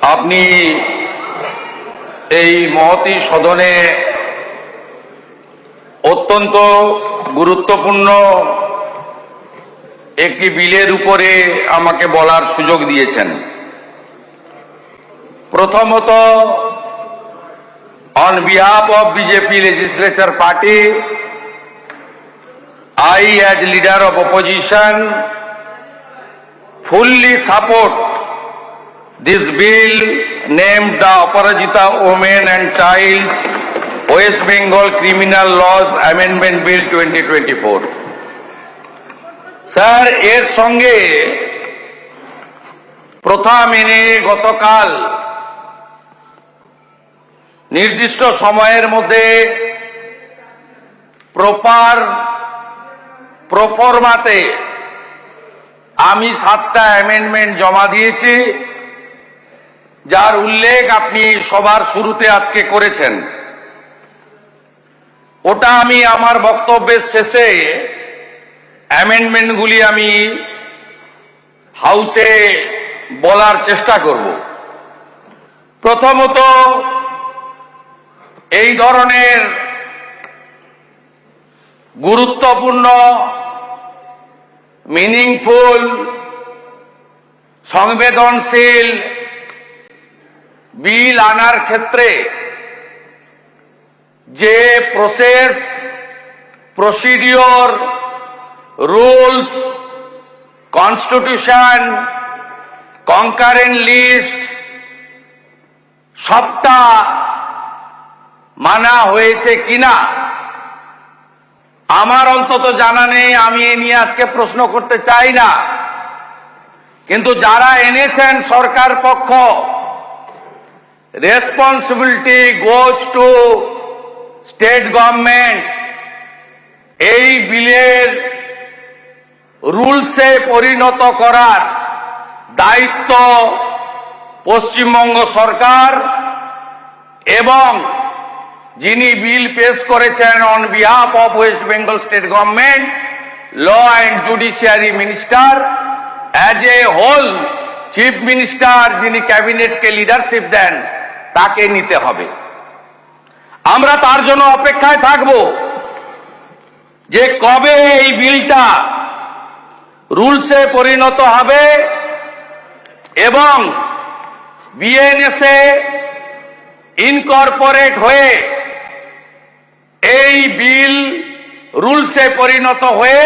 আপনি এই মহতী সদনে অত্যন্ত গুরুত্বপূর্ণ একটি বিলের উপরে আমাকে বলার সুযোগ দিয়েছেন। প্রথমত, on behalf of BJP legislature party, I as leader of opposition fully support this bill named the Aparajita Women and Child West Bengal Criminal Laws Amendment Bill 2024. Sir, এর সঙ্গে প্রথা মেনে গতকাল নির্দিষ্ট সময়ের মধ্যে প্রফরমাতে আমি 7টা অ্যামেন্ডমেন্ট জমা দিয়েছি, যার উল্লেখ আপনি সবার শুরুতে আজকে করেছেন। ওটা আমি আমার বক্তব্যের শেষে অ্যামেন্ডমেন্টগুলি আমি হাউসে বলার চেষ্টা করব। প্রথমত, এই ধরনের গুরুত্বপূর্ণ, মিনিংফুল, সংবেদনশীল বিল আনার ক্ষেত্রে যে process, procedure, rules, constitution, concurrent list সবটা মানা হয়েছে কিনা আমার অন্তত জানা নেই। আমি এ নিয়ে আজকে প্রশ্ন করতে চাই না, কিন্তু যারা এনেছেন সরকার পক্ষ, responsibility goes two state government. এই বিলের রুলসে পরিণত করার দায়িত্ব পশ্চিমবঙ্গ সরকার এবং যিনি বিল পেশ করেছেন on behalf of West Bengal state government, law and judiciary minister, as a whole chief minister যিনি ক্যাবিনেটকে লিডারশিপ দেন, তাকে নিতে হবে। আমরা তার জন্য অপেক্ষায় থাকব যে কবে এই বিলটা রুলসে পরিণত হবে এবং বিএনএসে ইনকর্পোরেট হয়ে এই বিল রুলসে পরিণত হয়ে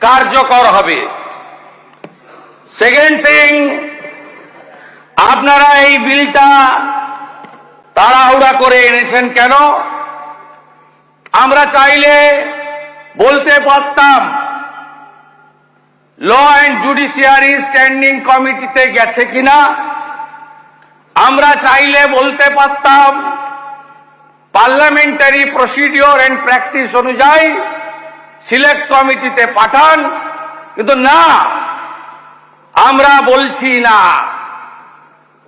কার্যকর হবে। সেকেন্ড থিং, আপনারা এই বিলটা তাড়াহুড়া করে এনেছেন কেন? আমরা চাইলে বলতে পারতাম ল অ্যান্ড জুডিশিয়ারি স্ট্যান্ডিং কমিটিতে গেছে কিনা। আমরা চাইলে বলতে পারতাম পার্লামেন্টারি প্রসিডিওর এন্ড প্র্যাকটিস অনুযায়ী সিলেক্ট কমিটিতে পাঠান, কিন্তু না, আমরা বলছি না।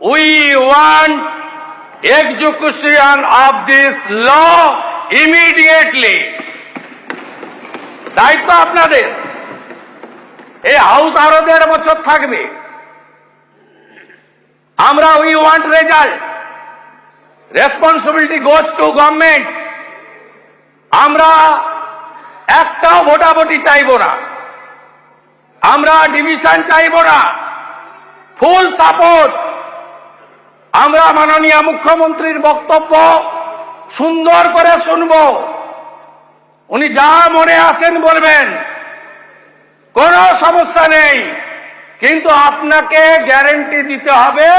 We want execution of this law immediately. দায়িত্ব আপনাদের। এই হাউস আরো 1.5 বছর থাকবে। আমরা we want result, responsibility goes to government. আমরা একটাও ভোটাভুটি চাইব না, আমরা ডিভিশন চাইব না, ফুল সাপোর্ট। আমরা মাননীয় মুখ্যমন্ত্রীর বক্তব্য সুন্দর করে শুনব, উনি যা মনে আসেন বলবেন, কোনো সমস্যা নেই, কিন্তু আপনাকে গ্যারান্টি দিতে হবে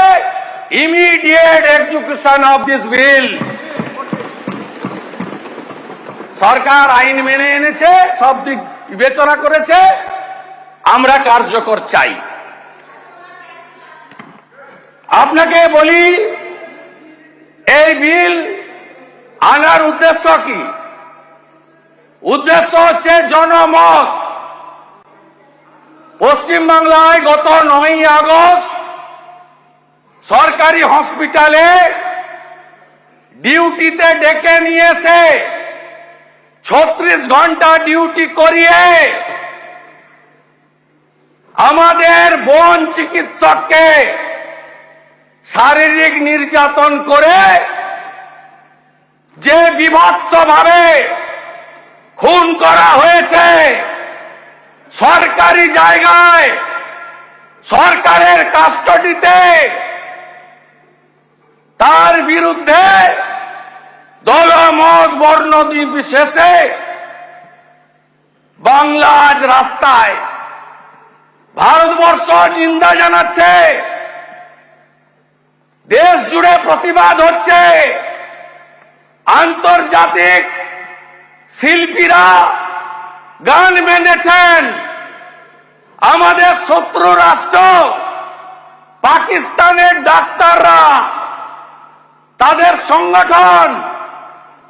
immediate execution of this bill. সরকার আইন মেনে এনেছে, সব দিক বিবেচনা করেছে, আমরা কার্যকর চাই। আপনাকে বলি, এই বিল আনার উদ্দেশ্য কি? উদ্দেশ্য হচ্ছে জনমত। পশ্চিমবাংলায় গত 9ই আগস্ট সরকারি হসপিটালে ডিউটিতে ডেকে নিয়েছে, 36 ঘন্টা ডিউটি করিয়ে আমাদের বোন চিকিৎসককে শারীরিক নির্যাতন করে যে বিভৎসভাবে খুন করা হয়েছে সরকারি জায়গায়, সরকারের কাস্টডিতে, তার বিরুদ্ধে দলমত বর্ণ নির্বিশেষে বাংলা আজ রাস্তায়, ভারতবর্ষ নিন্দা জানাচ্ছে, দেশ জুড়ে প্রতিবাদ হচ্ছে, আন্তর্জাতিক শিল্পীরা গান বেঁধেছেন, আমাদের শত্রু রাষ্ট্র পাকিস্তানের ডাক্তাররা, তাদের সংগঠন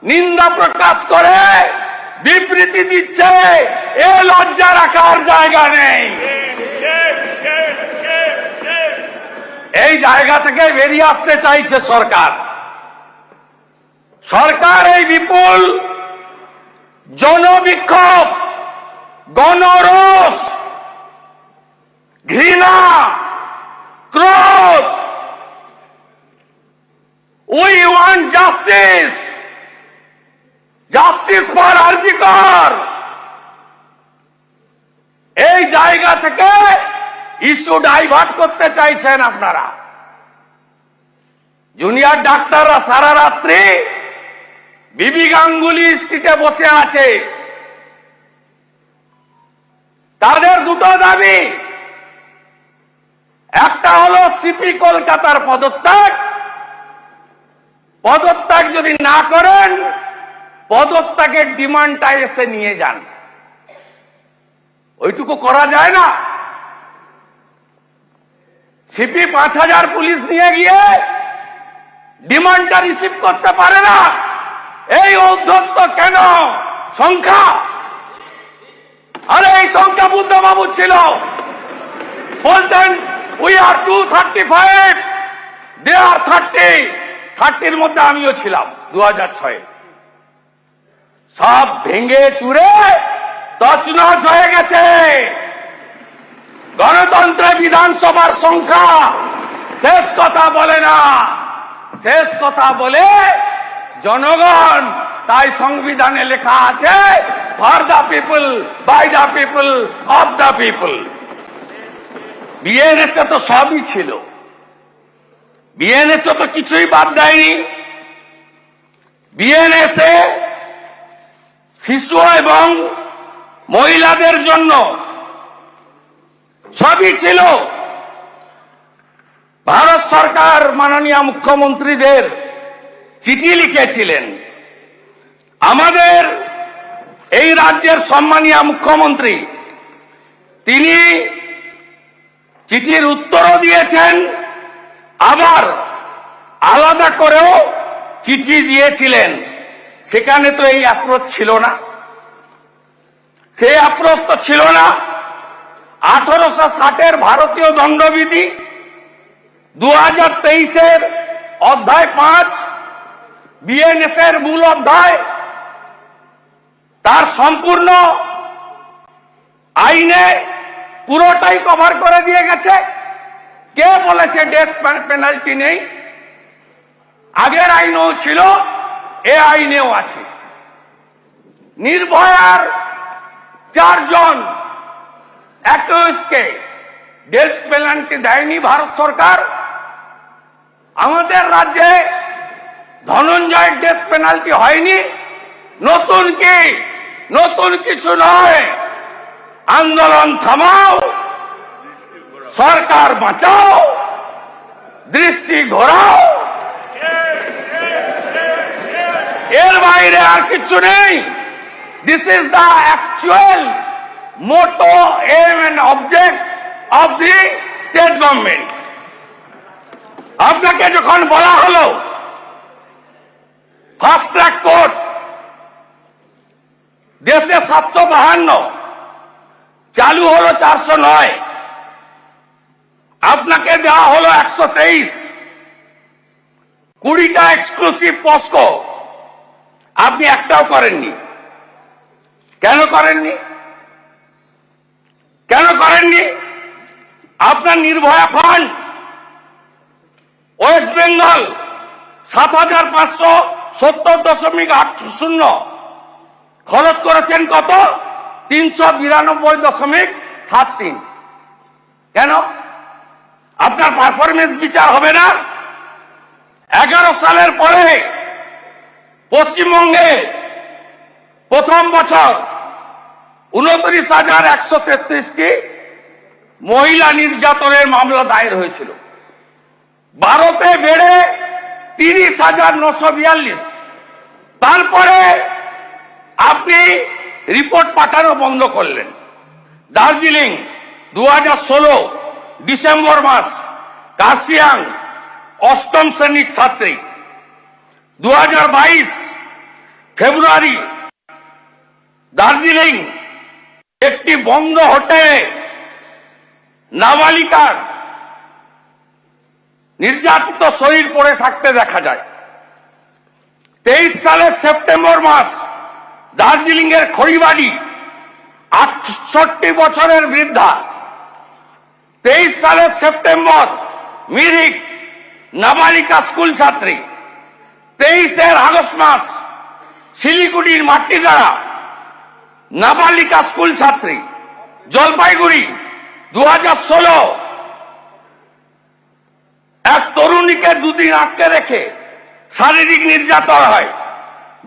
নিন্দা প্রকাশ করে বিবৃতি দিচ্ছে। এ লজ্জা রাখার জায়গা নেই। এই জায়গা থেকে বেরিয়ে আসতে চাইছে সরকার। সরকার এই বিপুল জনবিক্ষোভ, গণরোষ, ঘৃণা, ক্রোধ, we want justice, justice for RG Kar, এই জায়গা থেকে ইস্যু ডাইভার্ট করতে চাইছেন আপনারা। জুনিয়র ডাক্তাররা সারা রাত্রি বিবি গাঙ্গুলি স্ট্রিটে বসে আছে। তাদের দুটো দাবি, একটা হলো সিপি কলকাতার পদত্যাগ, পদত্যাগ যদি না করেন পদত্যাগের ডিমান্ডটা এসে নিয়ে যান। ওইটুকু করা যায় না। সিপি 5,000 পুলিশ নিয়ে গিয়ে ডিমান্ডটা রিসিভ করতে পারে না। এই ঔদ্ধত্য কেন? সংখ্যা, আরে এই সংখ্যা বুদ্ধবাবু ছিল, বলতেন উই আর 235, দে আর 30, 30-র মধ্যে আমিও ছিলাম 2006। সব ভেঙে চুরে তছনছ হয়ে গেছে। গণতন্ত্রে বিধানসভার সংখ্যা শেষ কথা বলে না, শেষ কথা বলে জনগণ। তাই সংবিধানে লেখা আছে for the people, by the people, of the people. BNSA তো সবই ছিল, বিএনএসএ তো কিছুই বাদ দেয়নি। বিএনএসএ শিশু এবং মহিলাদের জন্য সবই ছিল। ভারত সরকার মাননীয় মুখ্যমন্ত্রীদের চিঠি লিখেছিলেন। আমাদের এই রাজ্যের সম্মানীয় মুখ্যমন্ত্রী তিনি চিঠির উত্তরও দিয়েছেন, আবার আলাদা করেও চিঠি দিয়েছিলেন। সেখানে তো এই অ্যাপ্রোচ ছিল না, সেই অ্যাপ্রোচ তো ছিল না। 1860-এর ভারতীয় দণ্ডবিধি 2023-এর অধ্যায় 5, বিএনএস-এর মূল অধ্যায়, তার সম্পূর্ণ আইনে পুরোটাই কভার করে দিয়ে গেছে। কে বলেছে ডেথ পেনাল্টি নেই? আগের আইনেও ছিল, এ আইনেও আছে। নির্ভয়ার 4 জন অ্যাকিউজডকে ডেথ পেনাল্টি দেয়নি ভারত সরকার। আমাদের রাজ্যে ধনঞ্জয়ের ডেথ পেনাল্টি হয়নি। নতুন কি? নতুন কিছু নয়। আন্দোলন থামাও, সরকার বাঁচাও, দৃষ্টি ঘোরাও, এর বাইরে আর কিছু নেই। This is the actual motto, aim and object of the state government. আপনাকে যখন বলা হলো ফাস্ট ট্র্যাক কোর্ট দেশে 752, চালু হলো 409, আপনাকে দেওয়া হলো 123, 20টা এক্সক্লুসিভ পস্কো, আপনি একটাও করেননি। কেন করেননি? কেন করেননি? আপনার নির্ভয়া ফান্ড ওয়েস্ট বেঙ্গল ৭,৫৭০.৮০ খরচ করেছেন কত? ৩৯২.৭৩। কেন? আপনার পারফরমেন্স বিচার হবে না? 11 সালের পরে পশ্চিমবঙ্গে প্রথম বছর 29,133টি মহিলা নির্যাতনের মামলা দায়ের হয়েছিল। 12তে বেড়ে 30,942। তারপরে আপনি রিপোর্ট পাঠানো বন্ধ করলেন। দার্জিলিং 2016 ডিসেম্বর মাস, কার্শিয়াং 8ম শ্রেণীর ছাত্রী। 2022 ফেব্রুয়ারি দার্জিলিং একটি বন্ধ হোটেলে নাবালিকার নির্যাতিত শরীর পড়ে থাকতে দেখা যায়। 23 সালের সেপ্টেম্বর মাস দার্জিলিং এর খড়িবাড়ি 68 বছরের বৃদ্ধা। 23 সালের সেপ্টেম্বর মিরিক নাবালিকা স্কুল ছাত্রী। 23 আগস্ট মাস শিলিগুড়ির মাটিগাড়া নাবালিকা স্কুল ছাত্রী। জলপাইগুড়ি 2016 এক তরুণীকে দুদিন আটকে রেখে শারীরিক নির্যাতন হয়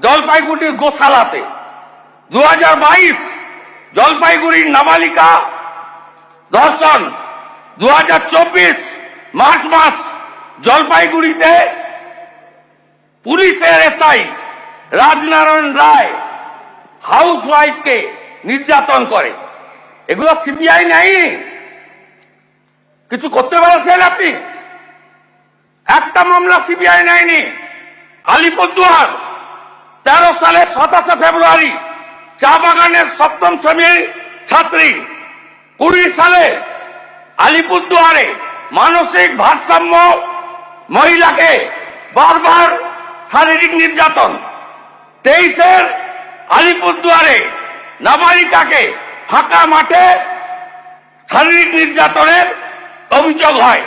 জলপাইগুড়ির গোশালাতে। 2022 জলপাইগুড়ির নাবালিকা ধর্ষণ। 2024 মার্চ মাস জলপাইগুড়িতে পুলিশের এসআই রাজনারায়ণ রায় হাউসওয়াইফকে নির্যাতন করে। এগুলো সিবিআই নেই, কিছু করতে পারছেন আপনি? একটা মামলা সিবিআই নেয়নি। আলিপুরদুয়ার 13 সালের 27 ফেব্রুয়ারি চা বাগানের 7ম শ্রেণীর ছাত্রী। 20 সালে আলিপুরদুয়ারে মানসিক ভারসাম্য মহিলাকে বারবার শারীরিক নির্যাতন। 23 আলিপুরদুয়ারে নাবালিকাকে ফাঁকা মাঠে শারীরিক নির্যাতনের অভিযোগ হয়।